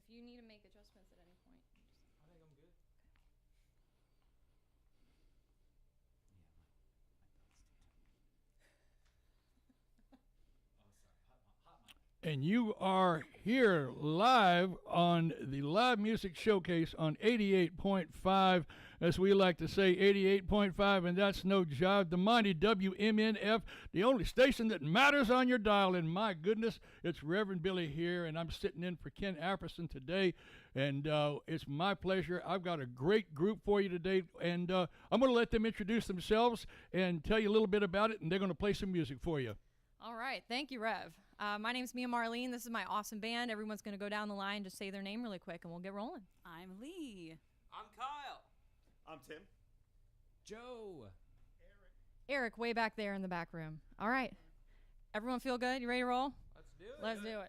if you need to make adjustments at any point. I think I'm good. And you are here live on the Live Music Showcase on 88.5, as we like to say, 88.5, and that's no job. The mighty WMNF, the only station that matters on your dial. And my goodness, it's Reverend Billy here, and I'm sitting in for Ken Apperson today. And it's my pleasure. I've got a great group for you today, and I'm going to let them introduce themselves and tell you a little bit about it, and they're going to play some music for you. All right. Thank you, Rev. My name's Mia Marlene. This is my awesome band. Everyone's going to go down the line, just say their name really quick, and we'll get rolling. I'm Lee. I'm Kyle. I'm Tim. Joe. Eric, way back there in the back room. All right. Everyone feel good? You ready to roll? Let's do it. Let's do it. La, la, la.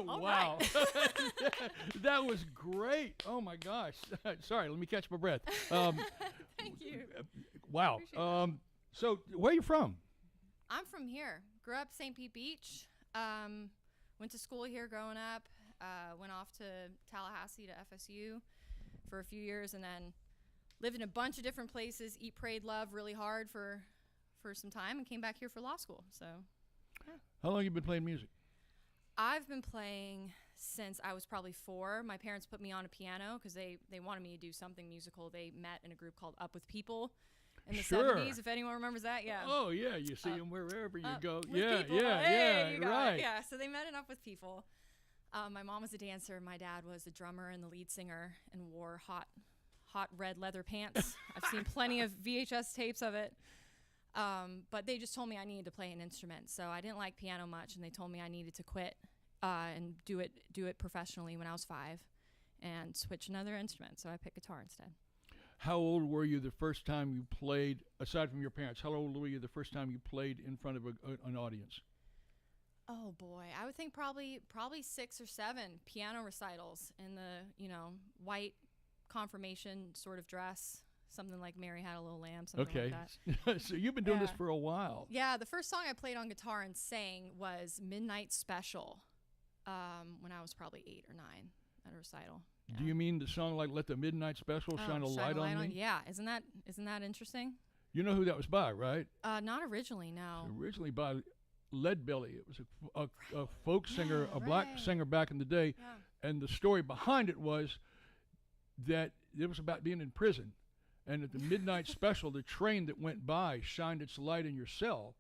Wow. That was great. Oh, my gosh. Sorry, let me catch my breath. Thank you. Wow. Appreciate that. So where are you from? I'm from here. Grew up St. Pete Beach. Went to school here growing up. Went off to Tallahassee to FSU for a few years, and then lived in a bunch of different places. Eat, prayed, love really hard for some time, and came back here for law school. So, yeah. How long have you been playing music? I've been playing since I was probably 4. My parents put me on a piano because they wanted me to do something musical. They met in a group called Up With People in the 70s, if anyone remembers that. Yeah. Oh, yeah, you see them wherever you go. With Yeah, People. yeah, Hey, you got right. it. Yeah, so they met in Up With People. My mom was a dancer. My dad was a drummer and the lead singer and wore hot red leather pants. I've seen plenty of VHS tapes of it. But they just told me I needed to play an instrument. So I didn't like piano much, and they told me I needed to quit and do it professionally when I was 5 and switch another instrument. So I picked guitar instead. How old were you the first time you played, aside from your parents, how old were you the first time you played in front of an audience? Oh boy, I would think probably 6 or 7 piano recitals in the, white confirmation sort of dress, something like Mary Had a Little Lamb, something like that. So you've been doing this Yeah. for a while. Yeah, the first song I played on guitar and sang was Midnight Special when I was probably 8 or 9 at a recital. Yeah. Do you mean the song like Let the Midnight Special Shine a Light on Me? Yeah, isn't that interesting? You know who that was by, right? Not originally, no. Originally by Leadbelly. It was a folk singer, a black singer back in the day. Yeah. And the story behind it was that it was about being in prison. And at the midnight special, the train that went by shined its light in your cell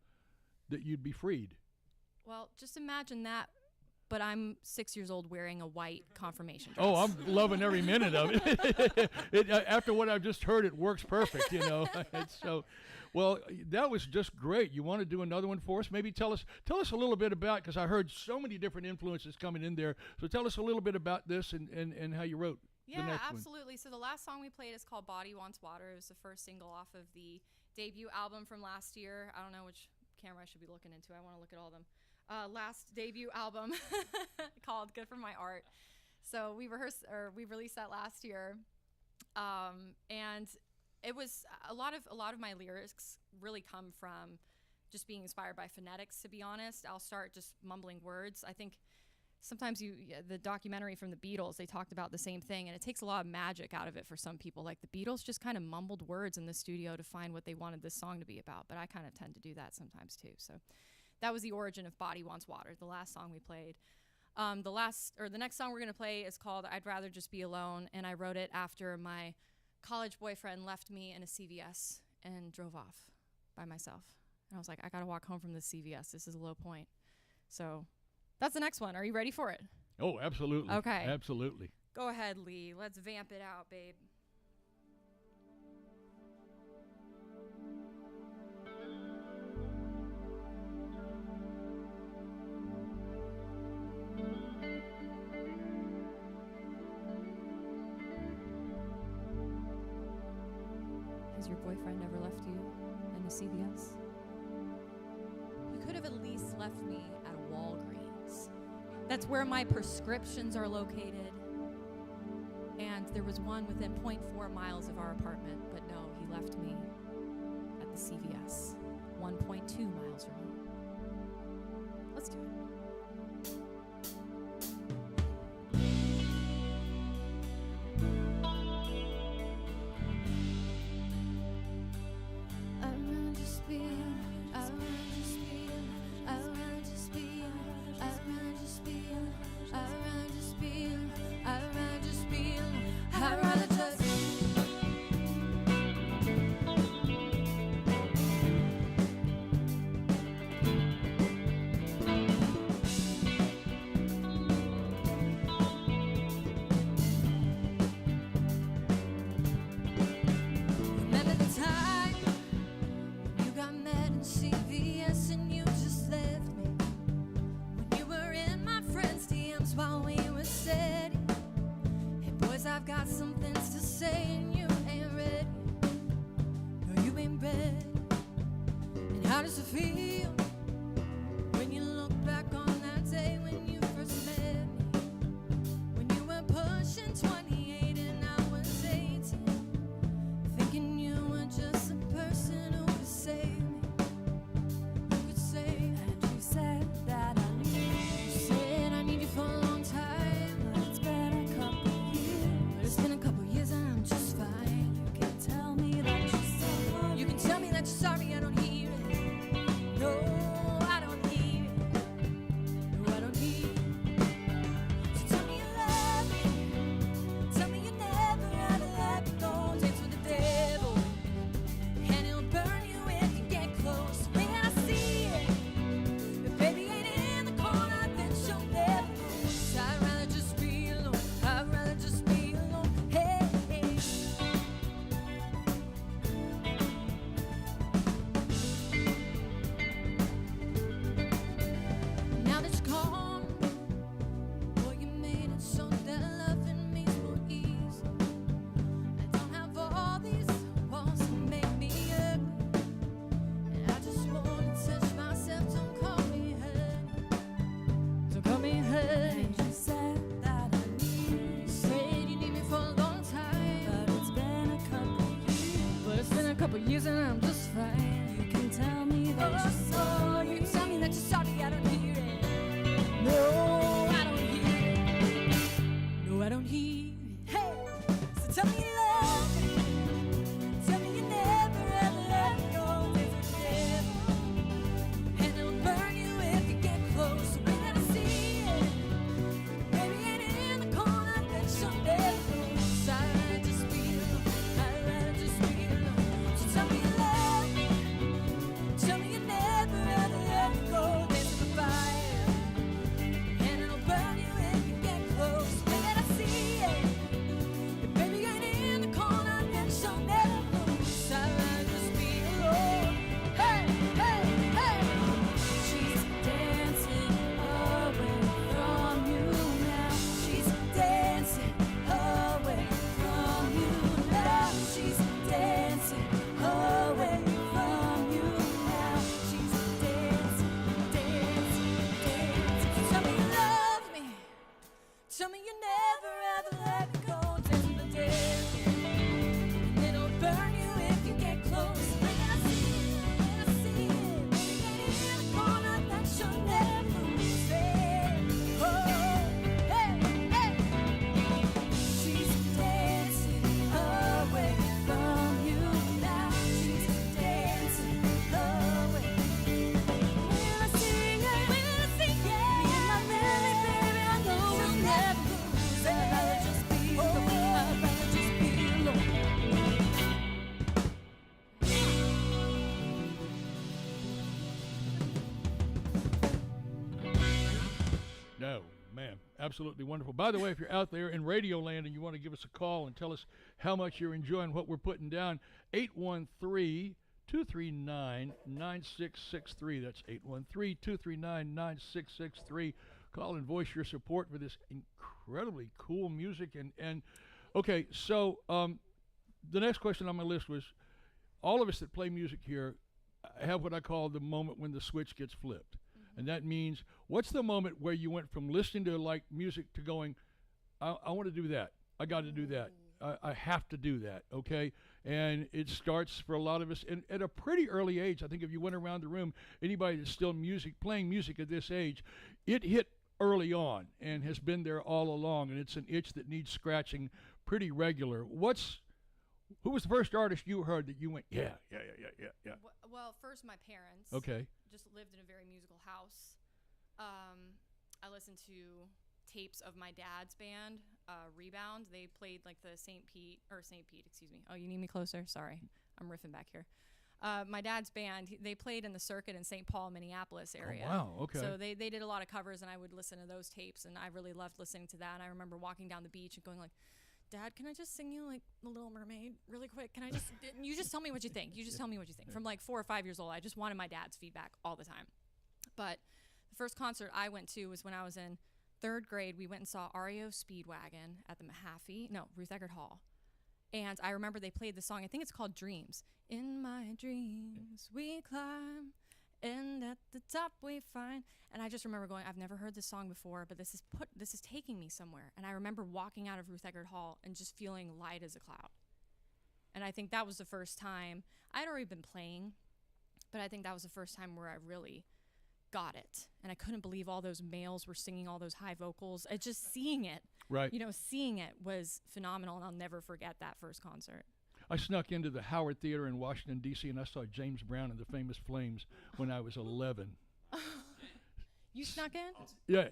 that you'd be freed. Well, just imagine that, but I'm 6 years old wearing a white confirmation dress. Oh, I'm loving every minute of it. After what I've just heard, it works perfect, So, well, that was just great. You want to do another one for us? Maybe tell us a little bit about, because I heard so many different influences coming in there. So tell us a little bit about this and how you wrote the Yeah, next absolutely. So the last song we played is called Body Wants Water. It was the first single off of the debut album from last year. I don't know which camera I should be looking into. I want to look at all of them. Last debut album called Good For My Art. So we released that last year. And it was a lot of my lyrics really come from just being inspired by phonetics, to be honest. I'll start just mumbling words. I think sometimes the documentary from the Beatles, they talked about the same thing, and it takes a lot of magic out of it for some people. Like the Beatles just kind of mumbled words in the studio to find what they wanted this song to be about, but I kind of tend to do that sometimes too. So that was the origin of Body Wants Water, the last song we played. The next song we're going to play is called I'd Rather Just Be Alone, and I wrote it after my college boyfriend left me in a CVS and drove off by myself. And I was like, I got to walk home from this CVS. This is a low point. So that's the next one. Are you ready for it? Oh, absolutely. Okay. Absolutely. Go ahead, Lee. Let's vamp it out, babe. Has your boyfriend ever left you in a CVS? He could have at least left me at a Walgreens. That's where my prescriptions are located. And there was one within 0.4 miles of our apartment, but no, he left me at the CVS, 1.2 miles remote. Let's do it. I've got some things to say and you ain't ready. No, you ain't ready. And how does it feel when you look back on that day when you first met me? tears and I'm just fine. You can tell me that you're sorry. You can tell me that you're sorry. I don't hear it. No, I don't hear it. No, I don't hear it. Hey, so tell me you love me. Tell me you never ever let me go. There's a devil, and it'll burn you if you get close. We never see it. Maybe ain't in the corner that you'll never lose. I just feel, I'd rather just feel. So tell me you love me. Tell me you never ever let me go. There's a fire, and it'll burn you if you get close. We never see it. If baby ain't in the corner, then she'll never lose. I just feel alone. Hey, hey, hey. She's dancing away from you now. She's dancing away from you now. She's dancing away from you now. She's dancing, dancing, dancing. So tell me you love me. Tell me you never ever let me go. Dancing the devil, and it'll burn you if you get close. When I see it, when I see it, baby ain't in the corner that you'll never lose it. Oh, hey, hey. She's dancing away from you now. She's dancing away. When I sing it, me and my Mary, baby, I know we'll never lose. I'd rather just be alone. I'd rather just be alone. No, man, absolutely wonderful. By the way, if you're out there in Radio Land and you want to give us a call and tell us how much you're enjoying what we're putting down, 813-239-9663. That's 813-239-9663. Call and voice your support for this incredibly cool music. And okay, so the next question on my list was, all of us that play music here have what I call the moment when the switch gets flipped. And that means, what's the moment where you went from listening to like music to going, I want to do that. I got to do that. I have to do that, okay? And it starts for a lot of us at a pretty early age. I think if you went around the room, anybody that's still playing music at this age, it hit early on and has been there all along, and it's an itch that needs scratching pretty regular. Who was the first artist you heard that you went, yeah? Well, first my parents. Okay. Just lived in a very musical house. I listened to tapes of my dad's band, Rebound. They played like the St. Pete, excuse me. Oh, you need me closer? Sorry. I'm riffing back here. My dad's band, they played in the circuit in St. Paul, Minneapolis area. Oh, wow, okay. So they did a lot of covers, and I would listen to those tapes, and I really loved listening to that. And I remember walking down the beach and going like, Dad, can I just sing you like The Little Mermaid really quick? Can I just, you just tell me what you think. You just tell me what you think. From like 4 or 5 years old, I just wanted my dad's feedback all the time. But the first concert I went to was when I was in 3rd grade. We went and saw REO Speedwagon at the Ruth Eckerd Hall. And I remember they played the song, I think it's called Dreams. In my dreams we climb, and at the top we find. And I just remember going, I've never heard this song before, but this is taking me somewhere. And I remember walking out of Ruth Eckerd Hall and just feeling light as a cloud. And I think that was the first time. I'd already been playing, but I think that was the first time where I really got it. And I couldn't believe all those males were singing all those high vocals. Just seeing it, right. Seeing it was phenomenal, and I'll never forget that first concert. I snuck into the Howard Theater in Washington, D.C., and I saw James Brown and the Famous Flames when I was 11. You snuck in?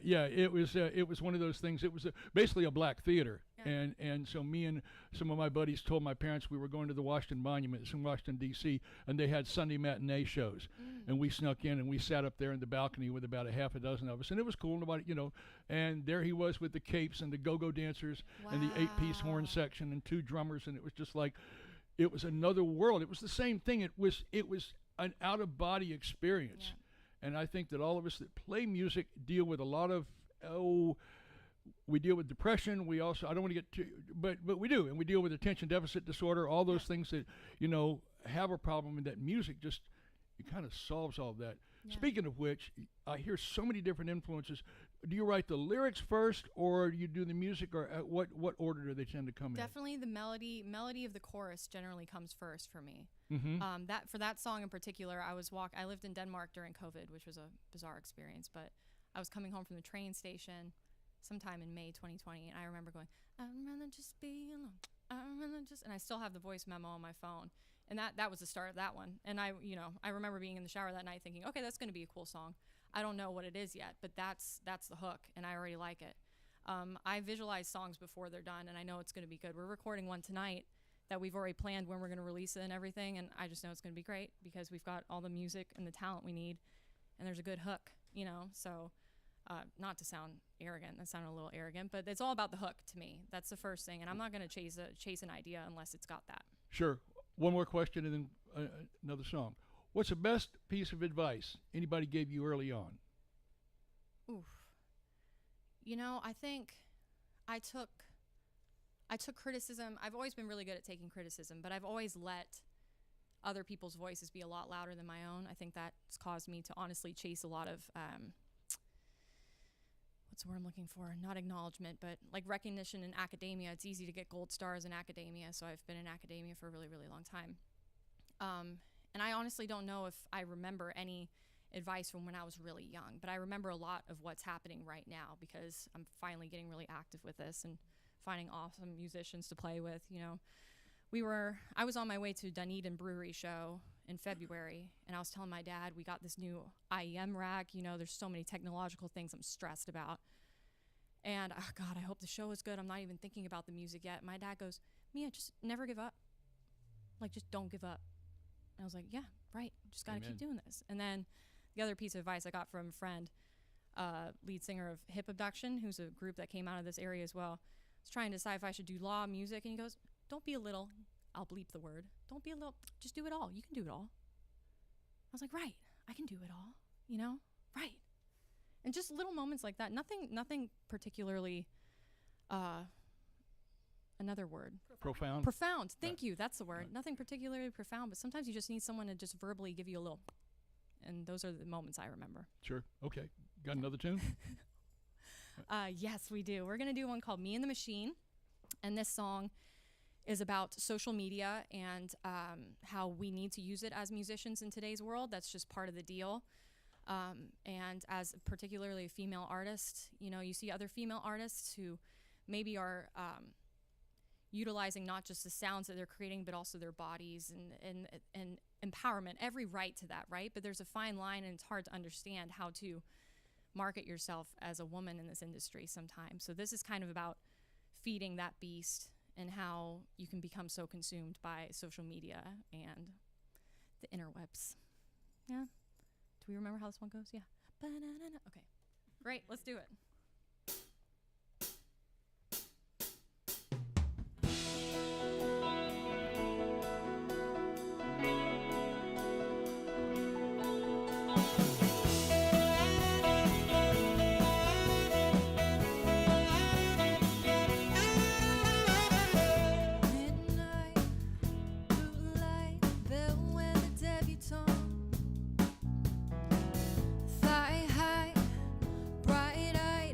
Yeah. It was one of those things. It was basically a black theater, yeah. and so me and some of my buddies told my parents we were going to the Washington Monument. It's in Washington D.C., and they had Sunday matinee shows, and we snuck in and we sat up there in the balcony with about a half a dozen of us, and it was cool. Nobody, and there he was with the capes and the go-go dancers and the 8-piece horn section and 2 drummers, and it was just like, it was another world. It was the same thing. It was an out-of-body experience. Yeah. And I think that all of us that play music deal with a lot of, we deal with depression. We also, I don't want to get too, but we do. And we deal with attention deficit disorder, all those things that, have a problem, and that music it kind of solves all that. Yeah. Speaking of which, I hear so many different influences. do you write the lyrics first, or do you do the music, or what order do they tend to come Definitely the melody of the chorus generally comes first for me. in? Mm-hmm. That for that song in particular, I lived in Denmark during COVID, which was a bizarre experience, but I was coming home from the train station sometime in May 2020, and I remember going, I'd rather just be alone. And I still have the voice memo on my phone. And that was the start of that one. And I remember being in the shower that night thinking, okay, that's going to be a cool song. I don't know what it is yet, but that's the hook, and I already like it. I visualize songs before they're done, and I know it's going to be good. We're recording one tonight that we've already planned when we're going to release it and everything, and I just know it's going to be great because we've got all the music and the talent we need, and there's a good hook, So, not to sound arrogant, that sounded a little arrogant, but it's all about the hook to me. That's the first thing, and I'm not going to chase an idea unless it's got that. Sure. One more question and then another song. What's the best piece of advice anybody gave you early on? Oof. I think I took criticism. I've always been really good at taking criticism, but I've always let other people's voices be a lot louder than my own. I think that's caused me to honestly chase a lot of what's the word I'm looking for? Not acknowledgement, but like recognition in academia. It's easy to get gold stars in academia, so I've been in academia for a really, really long time. And I honestly don't know if I remember any advice from when I was really young, but I remember a lot of what's happening right now because I'm finally getting really active with this and finding awesome musicians to play with. I was on my way to Dunedin Brewery show in February, and I was telling my dad we got this new IEM rack. There's so many technological things I'm stressed about. And, oh God, I hope the show is good. I'm not even thinking about the music yet. My dad goes, Mia, just never give up. Like, just don't give up. And I was like, yeah, right. Just got to keep doing this. And then the other piece of advice I got from a friend, lead singer of Hip Abduction, who's a group that came out of this area as well, was trying to decide if I should do law, music. And he goes, don't be a little, I'll bleep the word. Don't be a little, just do it all. You can do it all. I was like, right, I can do it all, right. And just little moments like that. Nothing particularly, another word. Profound. Profound. Thank you. That's the word. Nothing particularly profound, but sometimes you just need someone to just verbally give you a little. And those are the moments I remember. Sure. Okay. Got another tune? Yes, we do. We're going to do one called Me and the Machine. And this song is about social media and how we need to use it as musicians in today's world. That's just part of the deal. And as particularly a female artist, you see other female artists who maybe are utilizing not just the sounds that they're creating, but also their bodies and empowerment, every right to that, right? But there's a fine line, and it's hard to understand how to market yourself as a woman in this industry sometimes. So this is kind of about feeding that beast and how you can become so consumed by social media and the interwebs. Yeah. Do we remember how this one goes? Yeah. Ba-na-na-na. Okay. Great. Let's do it. Thigh high, bright eyes.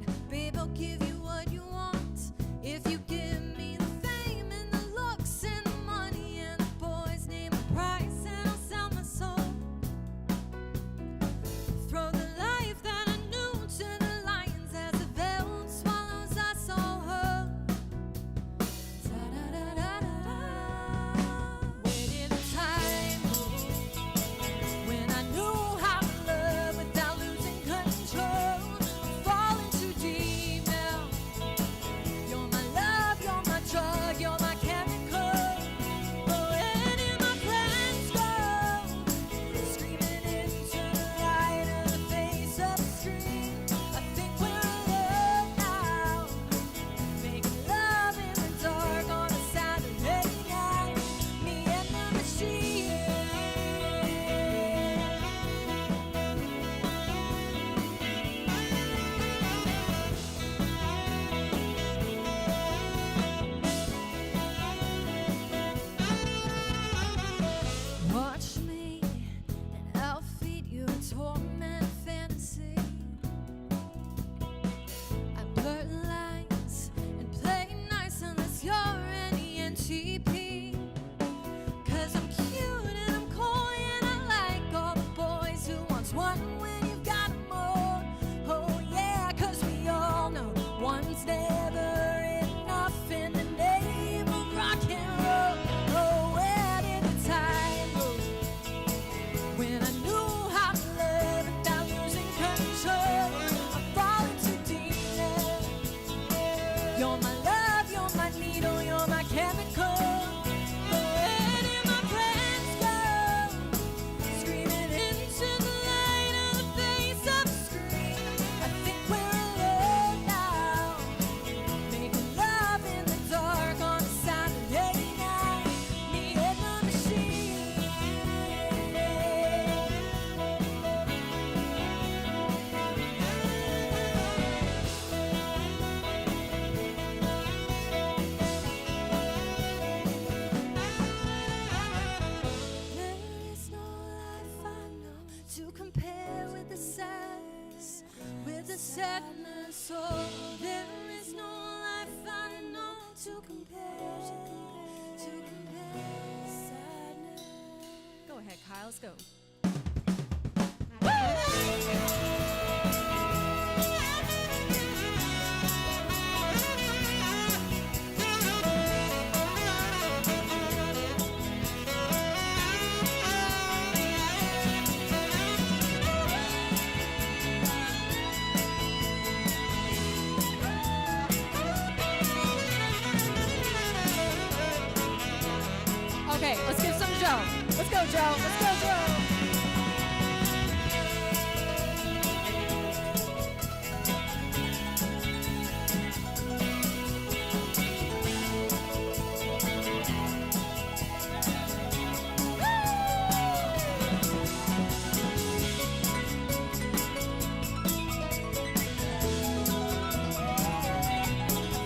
Loving's never enough in the name of rock and roll. Oh, where did the time go when I knew how to love without losing control? I'm falling too deep now. You're my love, you're my needle, you're my chemical. But where did my plans go? Screaming into the light of the face of the screen. I think we're alone now, making love in the dark on a Saturday night. Me and the machine. There is no life I know to compare with the sadness, with the sadness. Oh, there is no life I know to compare, sadness. Go ahead, Kyle. Let's go. Okay, let's give some to Joe. Let's go, Joe. Let's go, Joe.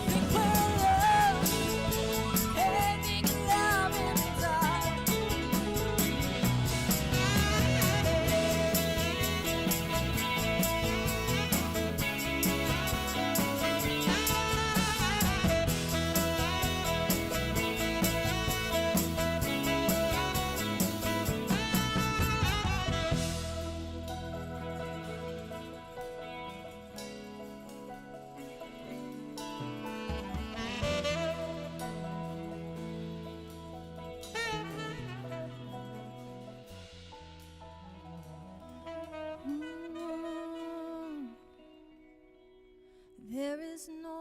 Think we're alone, hey, making love in the dark. There is no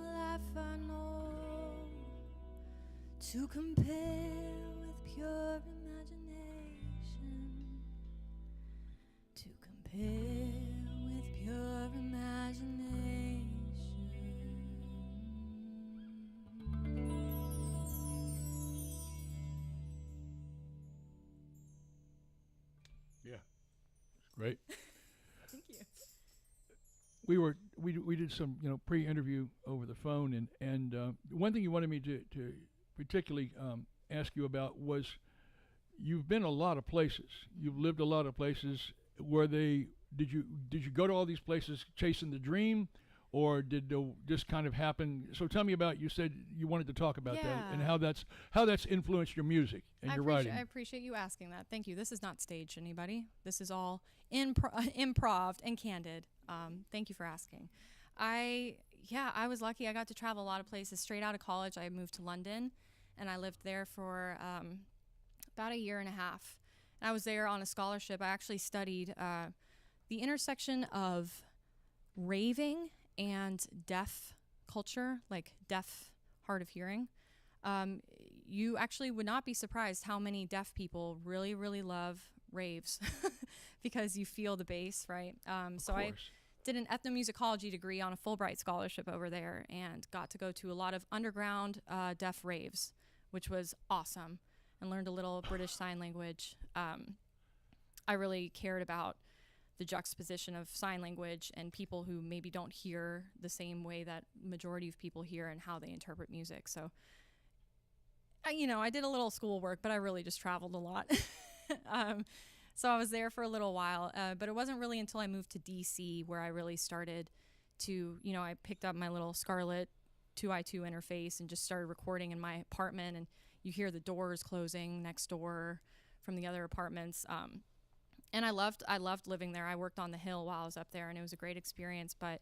life I know to compare with pure imagination, to compare with pure imagination. Yeah, great. Thank you. We did some pre-interview over the phone, and one thing you wanted me to particularly ask you about was you've been a lot of places. You've lived a lot of places. Did you go to all these places chasing the dream, or did it just kind of happen? So tell me about. You said you wanted to talk about that and Yeah. how that's influenced your music and your writing. I appreciate you asking that. Thank you. This is not staged, anybody. This is all improv and candid. Thank you for asking. I was lucky. I got to travel a lot of places. Straight out of college, I moved to London, and I lived there for about a year and a half. And I was there on a scholarship. I actually studied the intersection of raving and deaf culture, like deaf, hard of hearing. You actually would not be surprised how many deaf people really, really love raves because you feel the bass, right? So I did an ethnomusicology degree on a Fulbright scholarship over there and got to go to a lot of underground deaf raves, which was awesome, and learned a little British Sign Language. I really cared about the juxtaposition of sign language and people who maybe don't hear the same way that majority of people hear and how they interpret music. So, I did a little schoolwork, but I really just traveled a lot. So I was there for a little while, but it wasn't really until I moved to DC where I really started to, I picked up my little Scarlett 2i2 interface and just started recording in my apartment, and you hear the doors closing next door from the other apartments. And I loved living there. I worked on the hill while I was up there, and it was a great experience. But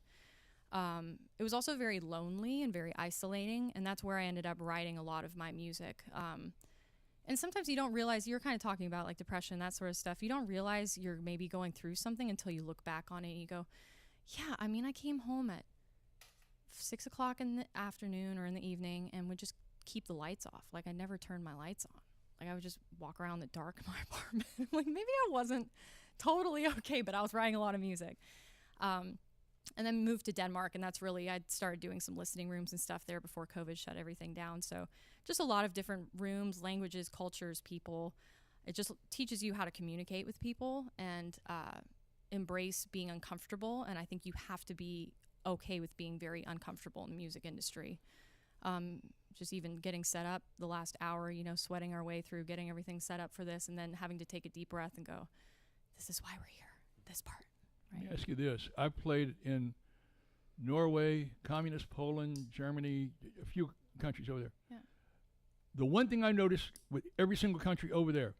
It was also very lonely and very isolating, and that's where I ended up writing a lot of my music. And sometimes you don't realize, you're kind of talking about like depression, that sort of stuff. You don't realize you're maybe going through something until you look back on it and you go, yeah, I mean, I came home at 6 o'clock in the afternoon or in the evening and would just keep the lights off. Like, I never turned my lights on. Like, I would just walk around in the dark in my apartment. Like, maybe I wasn't totally okay, but I was writing a lot of music. And then moved to Denmark, and that's really, I started doing some listening rooms and stuff there before COVID shut everything down. So just a lot of different rooms, languages, cultures, people. It just teaches you how to communicate with people and embrace being uncomfortable. And I think you have to be okay with being very uncomfortable in the music industry. Just even getting set up the last hour, you know, sweating our way through, getting everything set up for this, and then having to take a deep breath and go, this is why we're here, this part. Right. Let me ask you this. I've played in Norway, communist Poland, Germany, a few countries over there. Yeah. The one thing I noticed with every single country over there,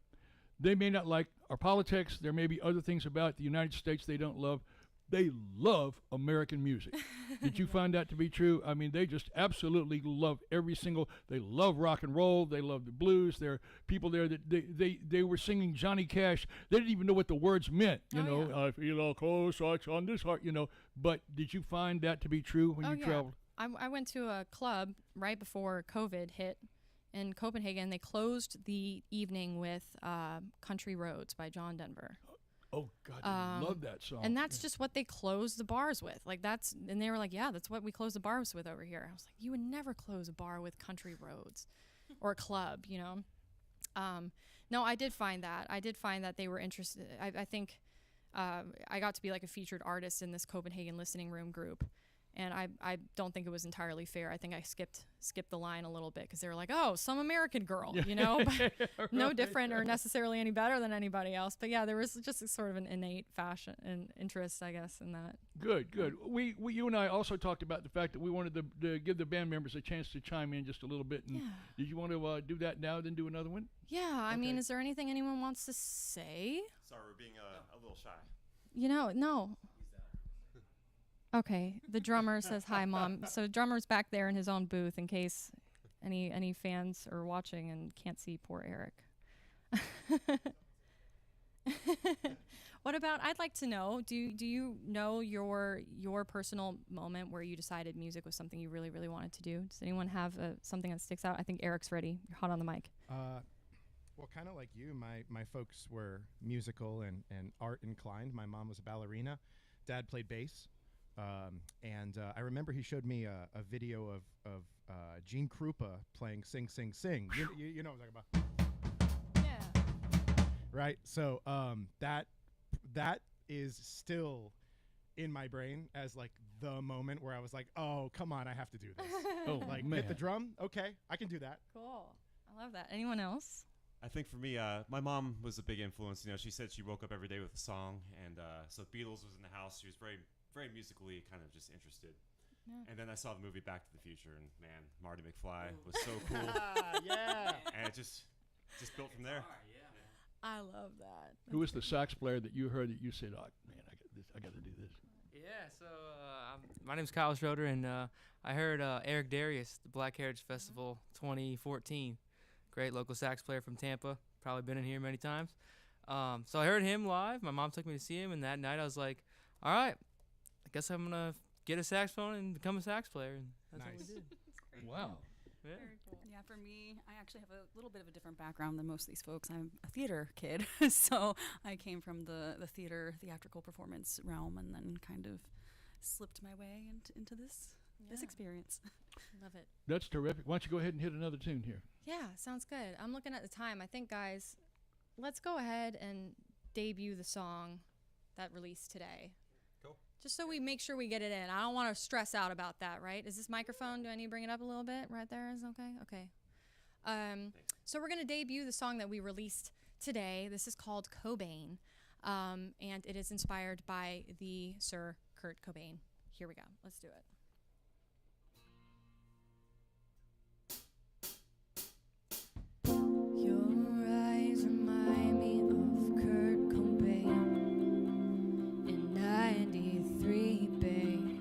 they may not like our politics. There may be other things about the United States they don't love. They love American music. Did you find that to be true? I mean, they just absolutely love they love rock and roll. They love the blues. There are people there that they were singing Johnny Cash. They didn't even know what the words meant. You know, yeah. I feel all close hearts on this heart, you know. But did you find that to be true when you traveled? I went to a club right before COVID hit in Copenhagen. They closed the evening with Country Roads by John Denver. Oh, God, I love that song. And that's just what they close the bars with. Like, and they were like, yeah, that's what we close the bars with over here. I was like, you would never close a bar with Country Roads or a club, you know? No, I did find that. I did find that they were interested. I think I got to be like a featured artist in this Copenhagen listening room group. And I don't think it was entirely fair. I think I skipped the line a little bit because they were like, oh, some American girl, you know, but Right. no different or necessarily any better than anybody else. But yeah, there was just sort of an innate fashion and interest, I guess, in that. Good. You and I also talked about the fact that we wanted to give the band members a chance to chime in just a little bit. And Yeah. did you want to do that now, then do another one? Yeah, I mean, Okay. is there anything anyone wants to say? Sorry, we're being a little shy. You know, no. Okay, the drummer says hi, Mom. So drummer's back there in his own booth in case any fans are watching and can't see poor Eric. What about, I'd like to know, do you know your personal moment where you decided music was something you really, really wanted to do? Does anyone have something that sticks out? I think Eric's ready. You're hot on the mic. Well, kind of like you, my folks were musical and art inclined. My mom was a ballerina. Dad played bass. And I remember he showed me a video of Gene Krupa playing Sing, Sing, Sing. You know what I'm talking about. Yeah. Right? So that is still in my brain as like the moment where I was like, oh, come on, I have to do this. Oh, like, man. hit the drum? Okay, I can do that. Cool. I love that. Anyone else? I think for me, my mom was a big influence. You know, she said she woke up every day with a song, and so Beatles was in the house. She was very, very musically kind of just interested. Yeah. And then I saw the movie Back to the Future, and man, Marty McFly was so cool. Yeah. And it just built from there. I love that. Who was the sax player that you heard that you said, oh, man, I got to do this? Yeah, so my name's Kyle Schroeder, and I heard Eric Darius, the Black Heritage Festival 2014. Great local sax player from Tampa. Probably been in here many times. So I heard him live. My mom took me to see him, and that night I was like, all right, I guess I'm going to get a saxophone and become a sax player. And that's what we did. Wow. Yeah. Very cool. Yeah, for me, I actually have a little bit of a different background than most of these folks. I'm a theater kid, so I came from the theatrical performance realm, and then kind of slipped my way into this Yeah. experience. Love it. That's terrific. Why don't you go ahead and hit another tune here? Yeah, sounds good. I'm looking at the time. I think, guys, let's go ahead and debut the song that released today. Cool. Just so we make sure we get it in. I don't want to stress out about that, right? Is this microphone, do I need to bring it up a little bit? Right there is okay? Okay. So we're going to debut the song that we released today. This is called Cobain, and it is inspired by the Sir Kurt Cobain. Here we go. Let's do it. Your eyes remind me of Kurt Cobain in '93, babe.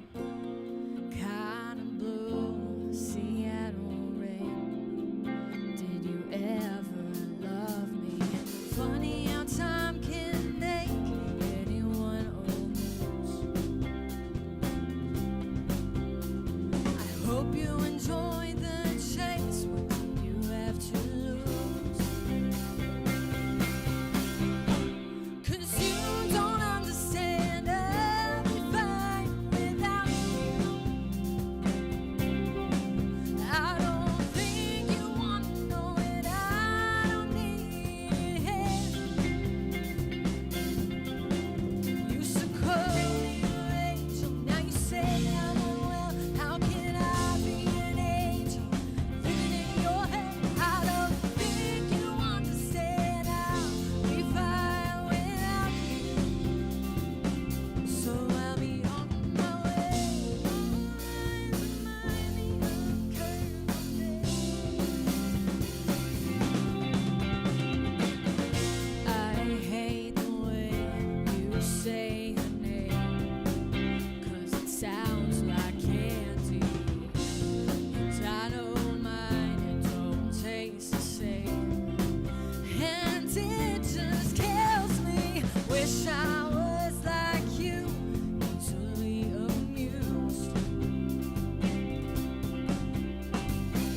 Hope you enjoy the chase. What do you have to lose? 'Cause you don't understand. I'll be fine without you. I don't think you want to know it. I don't need it. Used to call me an angel. Now you say I'm unwell. How can I be an angel living in your head? I don't think you understand. I'll be fine without you. So I'll be on my way. Remind me of Kurt. I hate the way you say her name, 'cause it sounds like candy. And I don't mind, it don't taste the same. And it just kills me. Wish I was like you, easily amused.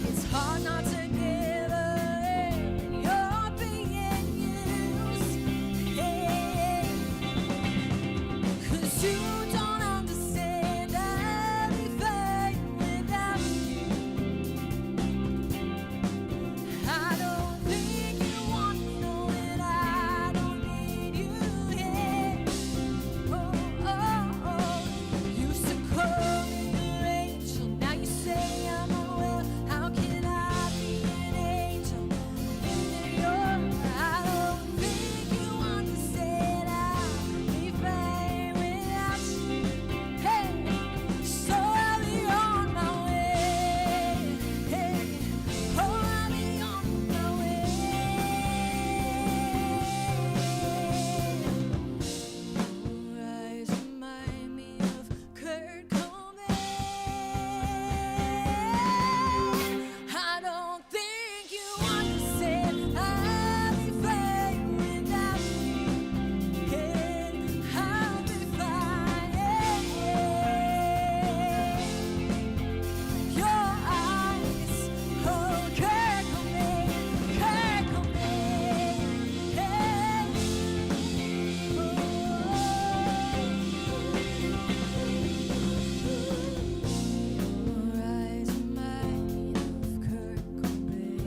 It's hard not to give in. You're being used. Yeah. 'Cause you don't understand. I'll be fine without you. I don't think you want to know it. I don't need you here. Oh, oh, oh. Used to call me an angel. Now you say I'm unwell. How can I be an angel in your? I don't think you understand. I'll be fine without you. Hey, so I'll be on my way. Hey, oh, I'll be on my way. Your eyes remind me of Kurt Cobain. I don't think you understand. I'll be fine without you. Yeah, I'll be fine. Your eyes, oh Kurt Cobain, Kurt Cobain. Your eyes remind me of Kurt Cobain.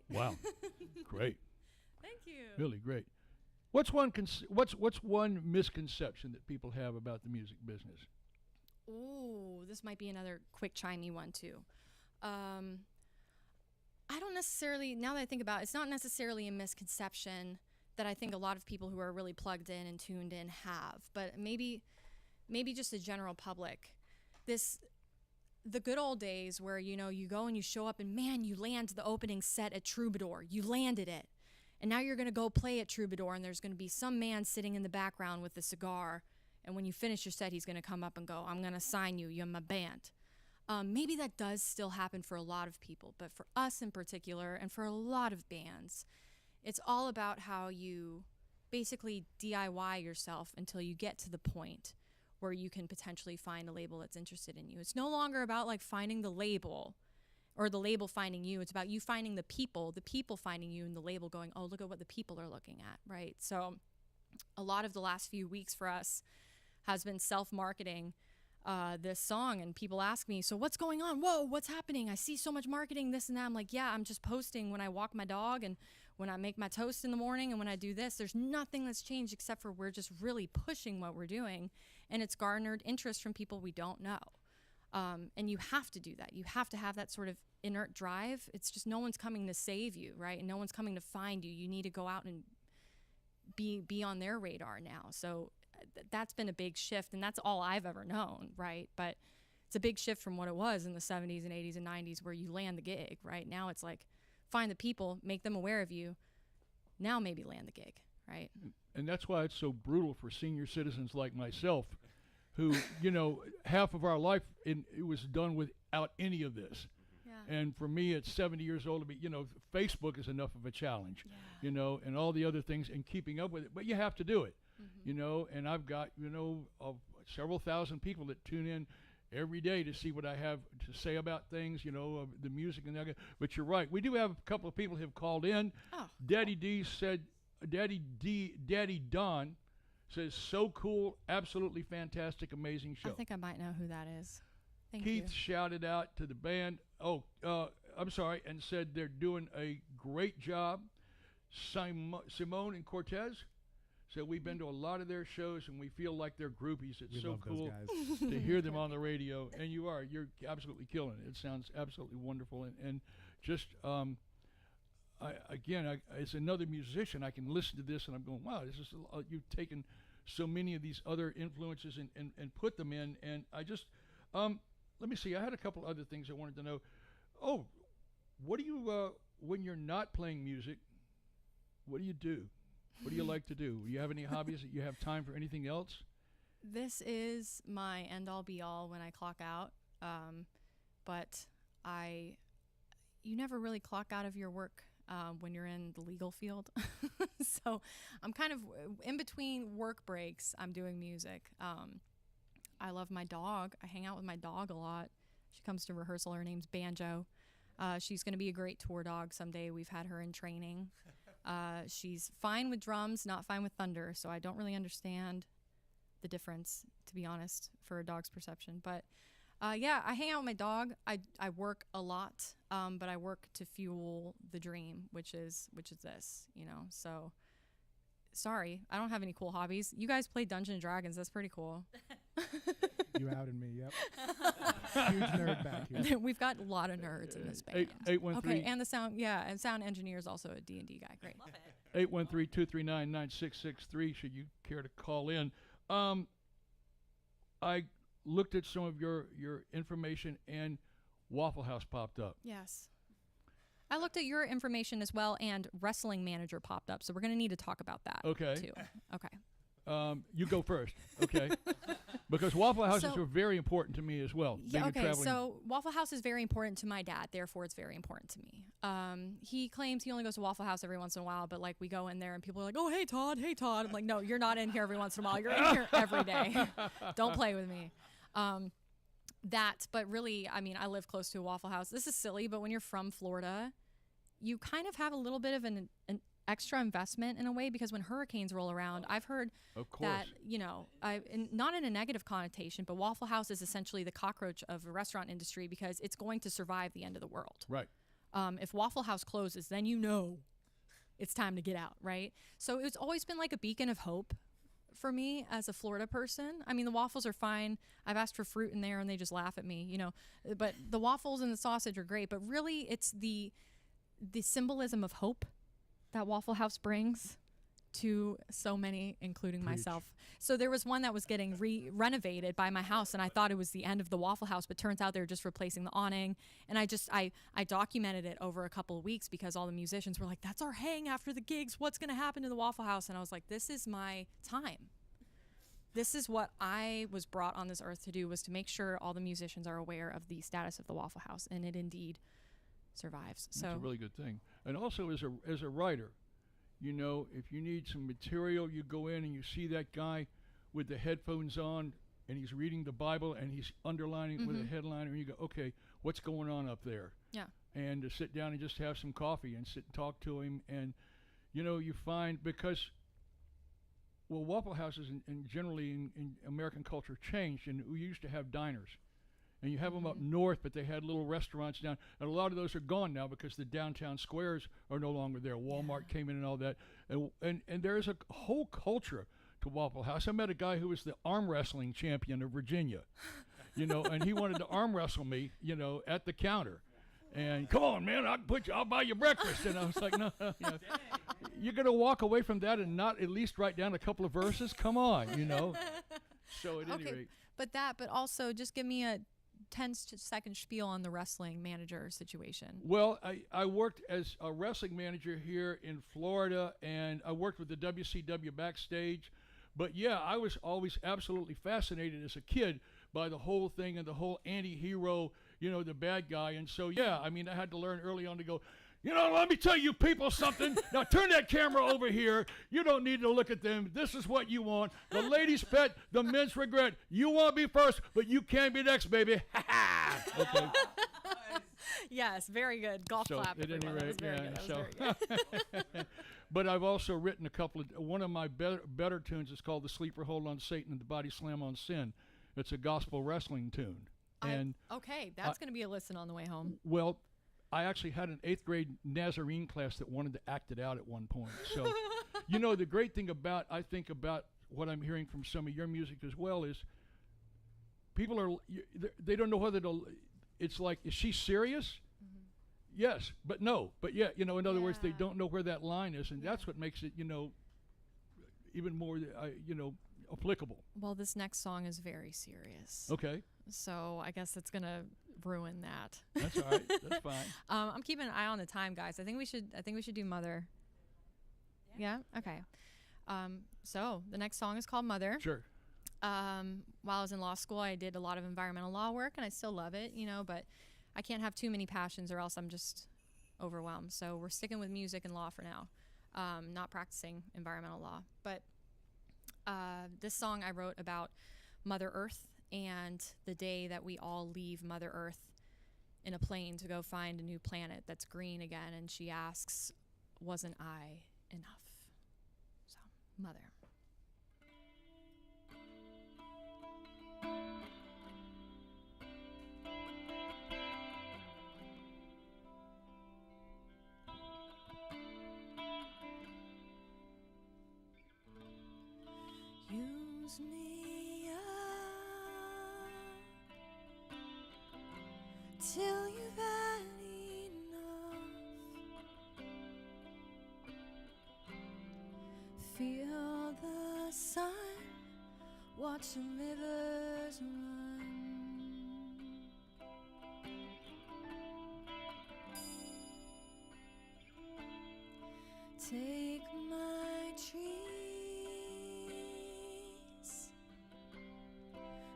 Wow. Great. Thank you. Really great. What's one misconception that people have about the music business? Ooh, this might be another quick chimey one too. I don't necessarily, now that I think about it, it's not necessarily a misconception that I think a lot of people who are really plugged in and tuned in have, but maybe just the general public. The good old days where, you know, you go and you show up and man, you land the opening set at Troubadour. You landed it. And now you're going to go play at Troubadour and there's going to be some man sitting in the background with a cigar. And when you finish your set, he's going to come up and go, I'm going to sign you. You're my band. Maybe that does still happen for a lot of people, but for us in particular and for a lot of bands, it's all about how you basically DIY yourself until you get to the point where you can potentially find a label that's interested in you. It's no longer about like finding the label or the label finding you. It's about you finding the people finding you, and the label going, oh, look at what the people are looking at, right? So a lot of the last few weeks for us has been self-marketing this song, and people ask me, so what's going on? Whoa, what's happening? I see so much marketing, this and that. I'm like, yeah, I'm just posting when I walk my dog and when I make my toast in the morning and when I do this. There's nothing that's changed except for we're just really pushing what we're doing, and it's garnered interest from people we don't know. And you have to do that. You have to have that sort of inert drive. It's just no one's coming to save you, right? And no one's coming to find you. You need to go out and be on their radar now. So that's been a big shift, and that's all I've ever known, right? But it's a big shift from what it was in the 70s and 80s and 90s where you land the gig, right? Now it's like find the people, make them aware of you, now maybe land the gig, right? And that's why it's so brutal for senior citizens like myself who, you know, half of our life it was done without any of this. Yeah. And for me at 70 years old to be, you know, Facebook is enough of a challenge, you know, and all the other things and keeping up with it. But you have to do it. you know, and I've got, you know, several thousand people that tune in every day to see what I have to say about things, you know, the music and that. But you're right. We do have a couple of people who have called in. Oh, Daddy D said, Daddy Don says, so cool, absolutely fantastic, amazing show. I think I might know who that is. Thank Keith you. shouted out to the band, I'm sorry, and said they're doing a great job. Simone and Cortez said we've been to a lot of their shows and we feel like they're groupies. It's We so love cool those guys. to hear them on the radio. And you're absolutely killing it. It sounds absolutely wonderful. And just, as another musician, I can listen to this and I'm going, wow, this is you've taken so many of these other influences and put them in. And I just, let me see, I had a couple other things I wanted to know. Oh, what do you, when you're not playing music, what do you do? What do you like to do? Do you have any hobbies that you have time for anything else? This is my end-all be-all when I clock out, but you never really clock out of your work when you're in the legal field. So I'm kind of in between work breaks, I'm doing music. I love my dog. I hang out with my dog a lot. She comes to rehearsal. Her name's Banjo. She's going to be a great tour dog someday. We've had her in training. She's fine with drums, not fine with thunder, so I don't really understand the difference, to be honest, for a dog's perception. But yeah, I hang out with my dog. I work a lot, but I work to fuel the dream, which is this, you know. So sorry, I don't have any cool hobbies. You guys play Dungeons and Dragons. That's pretty cool. You outed me. Yep. Huge nerd back here. We've got a lot of nerds in this band. 813. Okay, and the sound, and sound engineer is also a D&D guy. Great. Love it. 813-239-9663 should you care to call in. I looked at some of your information and Waffle House popped up. Yes. I looked at your information as well, and Wrestling Manager popped up, so we're going to need to talk about that Okay. too. Okay. You go first, okay? Because Waffle Houses So- are very important to me as well. Yeah, being a okay, traveling- so Waffle House is very important to my dad, therefore it's very important to me. He claims he only goes to Waffle House every once in a while, but like we go in there and people are like, oh, hey Todd. I'm like, no, you're not in here every once in a while. You're in here every day. Don't play with me. But really, I mean, I live close to a Waffle House. This is silly, but when you're from Florida, you kind of have a little bit of an extra investment in a way, because when hurricanes roll around, I've heard Of course. that, you know, not in a negative connotation, but Waffle House is essentially the cockroach of the restaurant industry because it's going to survive the end of the world. Right. If Waffle House closes, then you know it's time to get out, right? So it's always been like a beacon of hope for me as a Florida person. I mean, the waffles are fine. I've asked for fruit in there and they just laugh at me, you know. But the waffles and the sausage are great. But really, it's the symbolism of hope that Waffle House brings to so many, including myself. So there was one that was getting renovated by my house, and I thought it was the end of the Waffle House, but turns out they were just replacing the awning. And I documented it over a couple of weeks because all the musicians were like, that's our hang after the gigs. What's going to happen to the Waffle House? And I was like, this is my time. This is what I was brought on this earth to do, was to make sure all the musicians are aware of the status of the Waffle House, and it indeed survives. So That's a really good thing. And also as a writer, you know, if you need some material, you go in and you see that guy with the headphones on and he's reading the Bible and he's underlining with a headliner, and you go, okay, what's going on up there? yeah. And to sit down and just have some coffee and sit and talk to him. And, you know, you find, because, well, Waffle Houses and generally in American culture changed, and we used to have diners. And you have them up north, but they had little restaurants down. And a lot of those are gone now because the downtown squares are no longer there. Walmart came in and all that. And there is a whole culture to Waffle House. I met a guy who was the arm wrestling champion of Virginia, you know, and he wanted to arm wrestle me, you know, at the counter. And come on, man, I'll buy you breakfast. And I was like, no, you know, you're going to walk away from that and not at least write down a couple of verses? Come on, you know. So at any rate. But also just give me a 10-second spiel on the Wrestling Manager situation. Well, I worked as a wrestling manager here in Florida, and I worked with the WCW backstage. But yeah, I was always absolutely fascinated as a kid by the whole thing and the whole anti-hero, you know, the bad guy. And so, yeah, I mean, I had to learn early on to go, You know, let me tell you people something. Now turn that camera over here. You don't need to look at them. This is what you want. The ladies' pet, the men's regret. You want to be first, but you can't be next, baby. Okay. Yes, very good. Golf So clap. at any everyone. That was rate, very yeah. good. That So, was very good. but I've also written a couple of. One of my better tunes is called "The Sleeper Hold on Satan and the Body Slam on Sin." It's a gospel wrestling tune, and Okay, that's going to be a listen on the way home. well, I actually had an 8th grade Nazarene class that wanted to act it out at one point. So, you know, the great thing about what I'm hearing from some of your music as well is people are they don't know whether to. It's like, is she serious? Yes, but no, but yeah, you know, in other words, they Yeah. don't know where that line is, and that's what makes it, you know, even more, you know, applicable. Well, this next song is very serious. Okay, So I guess it's going to ruin that. that's all right. That's fine. I'm keeping an eye on the time, guys. I think we should do Mother. Yeah? Okay. So the next song is called Mother. Sure. While I was in law school, I did a lot of environmental law work, and I still love it, you know, but I can't have too many passions or else I'm just overwhelmed. So we're sticking with music and law for now, not practicing environmental law. But this song I wrote about Mother Earth and the day that we all leave Mother Earth in a plane to go find a new planet that's green again. And she asks, wasn't I enough? So, Mother. Use me up till you've had enough. Feel the sun, watch the rivers run. Take my trees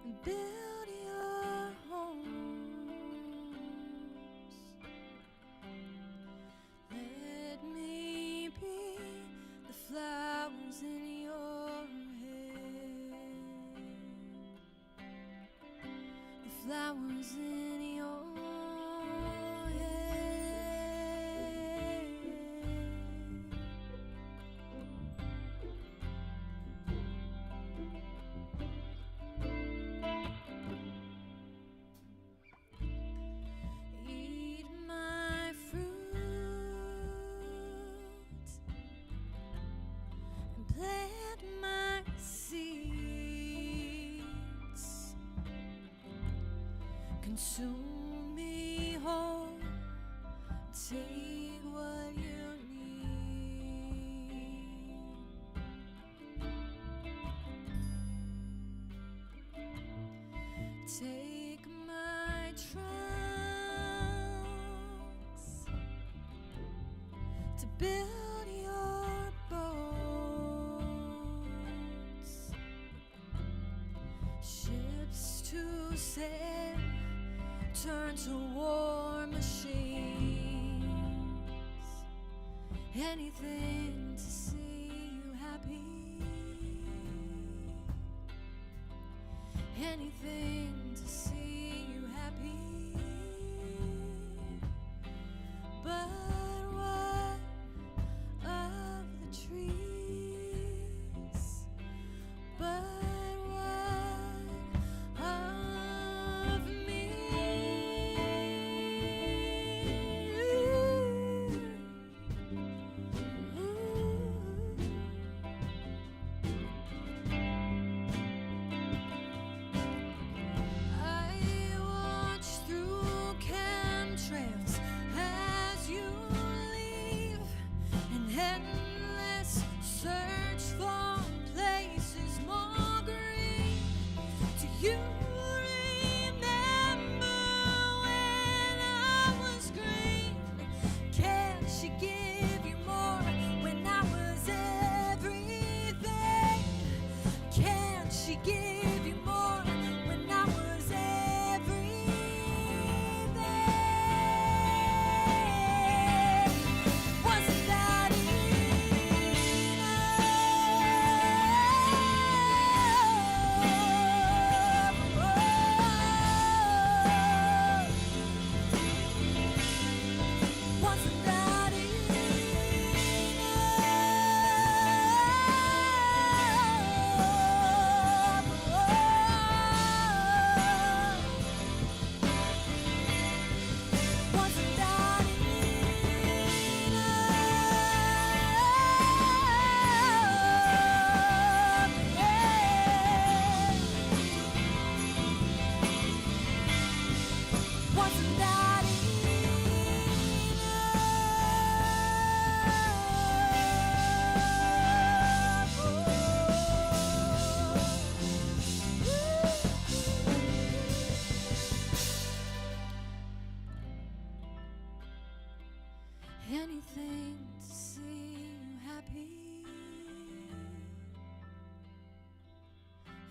and build your homes. Let me be the flowers in your hair, the flowers in your hair. Eat my fruit and plant my seeds. Consume me whole, take what you need. Take my trunks to build your boats, ships to sail, turn to war machines, anything to see you happy, anything to see you happy. But what of the trees? But what of me? I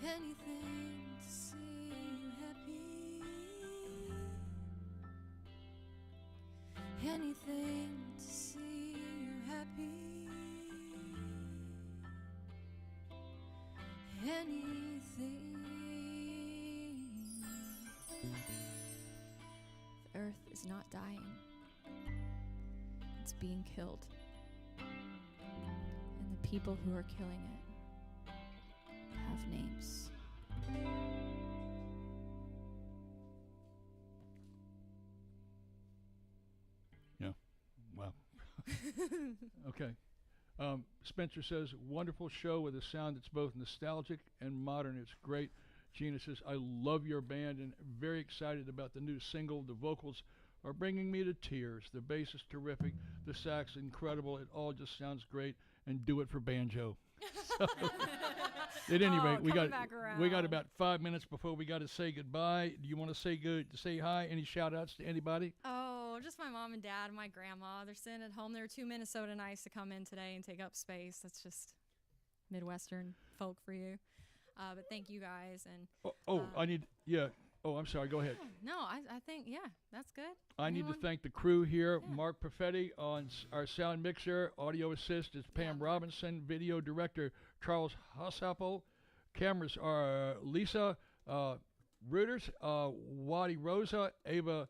anything to see you happy, anything to see you happy, anything. The earth is not dying, it's being killed, and the people who are killing it have names. Yeah. Wow. Okay. Spencer says, wonderful show with a sound that's both nostalgic and modern. It's great. Gina says, I love your band and very excited about the new single. The vocals are bringing me to tears. The bass is terrific. The sax incredible. It all just sounds great. And do it for banjo. So, at any rate, we got about 5 minutes before we got to say goodbye. Do you want to say hi? Any shout outs to anybody? Oh, just my mom and dad and my grandma. They're sitting at home. There were 2 Minnesota nice to come in today and take up space. That's just Midwestern folk for you. But thank you guys. And I'm sorry. Go ahead. no, I think, yeah, that's good. I need to thank the crew here. Yeah. Mark Perfetti on our sound mixer. Audio assist is Pam Robinson. Video director Charles Hossappel. Cameras are Lisa Reuters, Waddy Rosa, Ava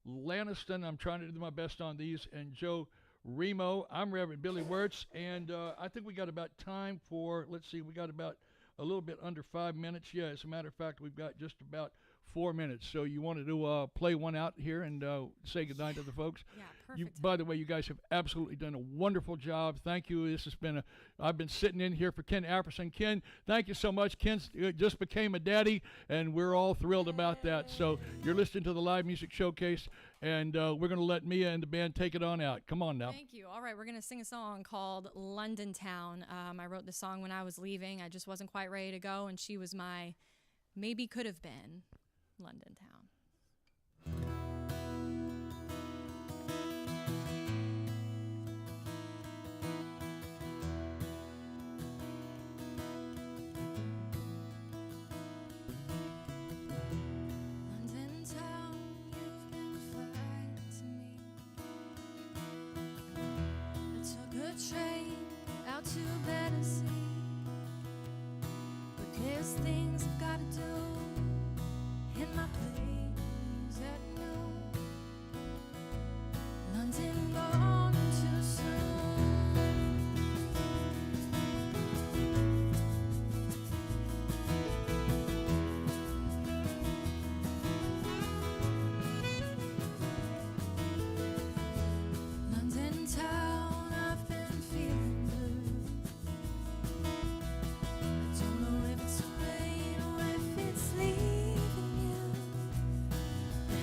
Laniston. I'm trying to do my best on these. And Joe Remo. I'm Reverend Billy Wirtz. And I think we got about time for, we got about a little bit under 5 minutes. Yeah, as a matter of fact, we've got just about 4 minutes. So you wanted to play one out here and say goodnight to the folks? Yeah, perfect. By the way, you guys have absolutely done a wonderful job. Thank you. This has been I've been sitting in here for Ken Apperson. Ken, thank you so much. Ken just became a daddy, and we're all thrilled about that. So you're listening to the Live Music Showcase, and we're going to let Mia and the band take it on out. Come on now. Thank you. All right, we're going to sing a song called London Town. I wrote the song when I was leaving. I just wasn't quite ready to go, and she was my maybe could have been London Town. London Town, you've been fine to me. I took a train out to Battersea, but there's things I've got to do in my place at noon. London gone too soon. London town, I've been feeling blue. I don't know if it's the rain or if it's leaving you.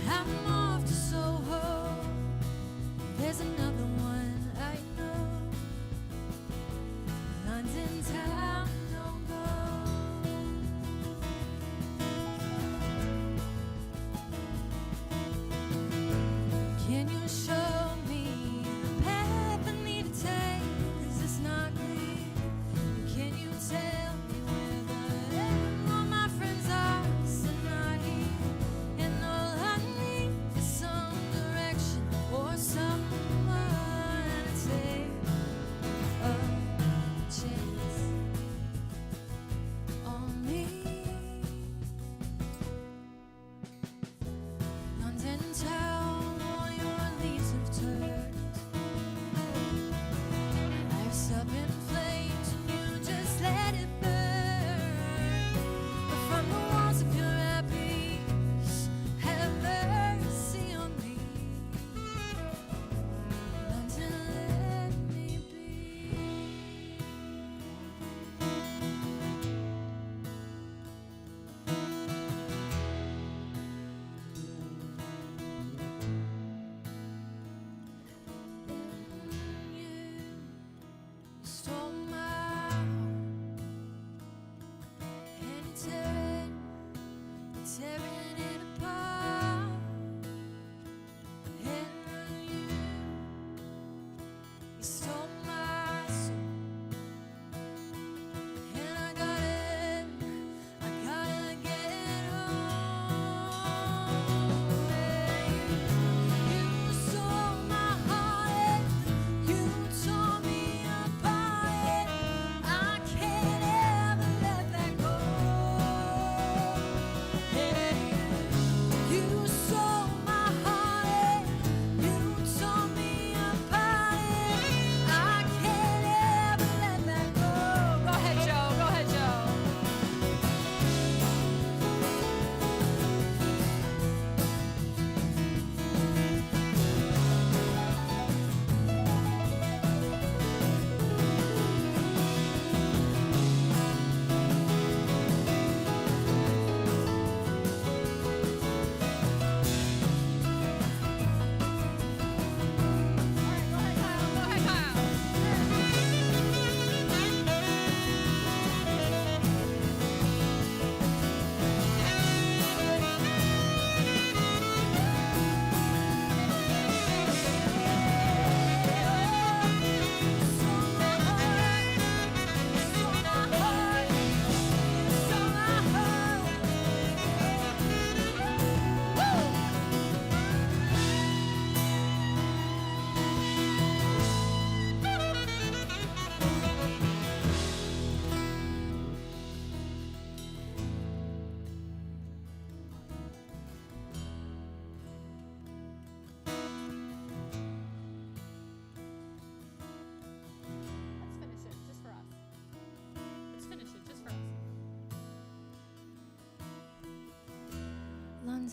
I'm off to Soho. There's another one I know. London town, don't go. Can you show me the path I need to take? 'Cause it's not clear. Can you tell me where all my friends are? So not here. And all I need is some direction or someone to take a chance on me. London town, all your leaves have turned. Life's up in flames and you just let it burn. But from the walls of your happy, have mercy on me. London, let me be. You stole my heart, and you're tearing it apart. And you stole my soul, and I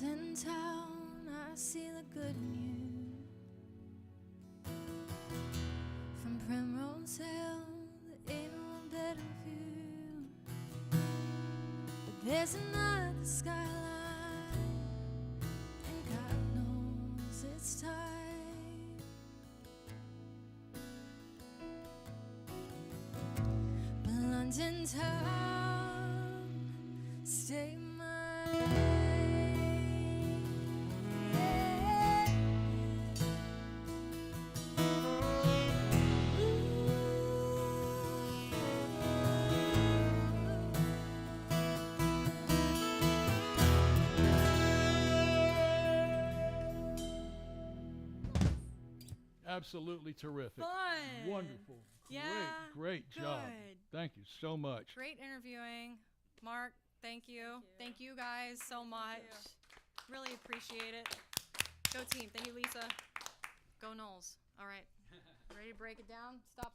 London town, I see the good in you. From Primrose Hill, there ain't no better view. But there's another skyline, and God knows it's tight. But London town, stay mine. Absolutely terrific. Fun. Wonderful. Yeah. Great job. Good. Thank you so much. Great interviewing. Mark, thank you. Thank you guys so much. Really appreciate it. Go team. Thank you, Lisa. Go Knowles. All right. Ready to break it down? Stop.